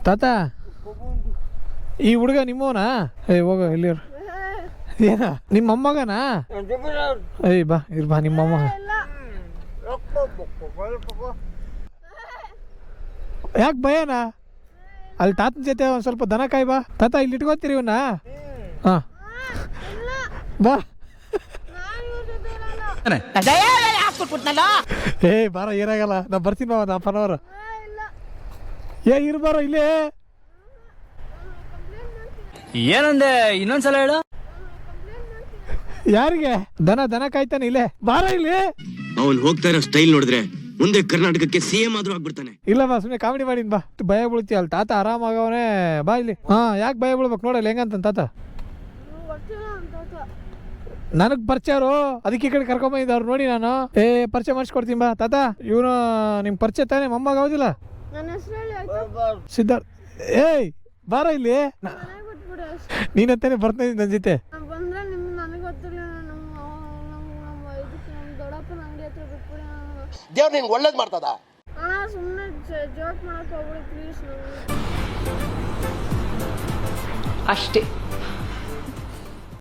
ತಾತ ಈ ಹುಡುಗ ನಿಮ್ಮವನಾ? ಹೋಗ ಇಲ್ಲಿ ಏನ ನಿಮ್ಮ ಮೊಮ್ಮಗನಾ? ಬಾ ಇರ್ ಬಾ ನಿಮ್ಮ ಮೊಮ್ಮಗ. ಯಾಕೆ ಭಯನಾ? ಅಲ್ಲಿ ತಾತನ ಜೊತೆ ಒಂದ್ ಸ್ವಲ್ಪ ದನ ಕಾಯ್ ಬಾ. ತಾತ ಇಲ್ಲಿ ಇಟ್ಕೋತೀರಿ ಇವನ್ನ. ಹಾ ಬಾ. ಬಾರ ಏನಾಗಲ್ಲ, ನಾ ಬರ್ತೀನಿ ಬಾ ಒಂದು ಹಾಫ್ ಅವರ್. ಇರ್ಬಾರ ಇಲ್ಲೇ. ಏನಂದೆ ಇನ್ನೊಂದ್ಸಲ ಹೇಳು. ಯಾರಿಗೆ? ದನ ಕಾಯ್ತಾನೆ ಇಲ್ಲೇ. ಬಾರ ಇಲ್ಲಿ. ಅವನ್ ಹೋಗ್ತಾ ಇರೋ ಸ್ಟೈಲ್ ನೋಡಿದ್ರೆ ಮುಂದೆ ಕರ್ನಾಟಕಕ್ಕೆ ಸಿಎಂ ಆದ್ರೂ ಆಗ್ಬಿಡ್ತಾನೆ. ಇಲ್ಲ ಬಾ, ಸುಮ್ಮನೆ ಕಾಮಿಡಿ ಮಾಡಿನ್ ಬಾ. ಭಯ ಬೀಳ್ತಿ ಅಲ್ಲಿ ತಾತ ಆರಾಮಾಗವನೇ. ಬಾ ಇಲ್ಲಿ. ಹಾ ಯಾಕೆ ಭಯ ಬೀಳ್ಬೇಕು? ನೋಡಲ್ಲ ಹೆಂಗಂತ ತಾತ. ನನಗ್ ಪರಿಚಯರು, ಅದಕ್ಕೆ ಈ ಕಡೆ ಕರ್ಕೊಂಬಂದಿದ್ದವ್ರು ನೋಡಿ ನಾನು. ಪರಿಚಯ ಮಾಡಿಸ್ಕೊಡ್ತೀನಿ ಬಾ ತಾತ. ಇವನು ನಿಮ್ ಪರಿಚಯ ತಾನೆ, ಮೊಮ್ಮಗ ಹೌದಿಲ್ಲ? ಸಿದ್ಧಾರ್ಥ. ಬಾರ ಇಲ್ಲಿ. ನೀನಂತಾನೆ ಬರ್ತೀನಿ ನನ್ನ ಜೊತೆ. ದೇವ್ರು ನಿನ್ಗೆ ಒಳ್ಳೇದು ಮಾಡ್ತದ. ಅಷ್ಟೇ.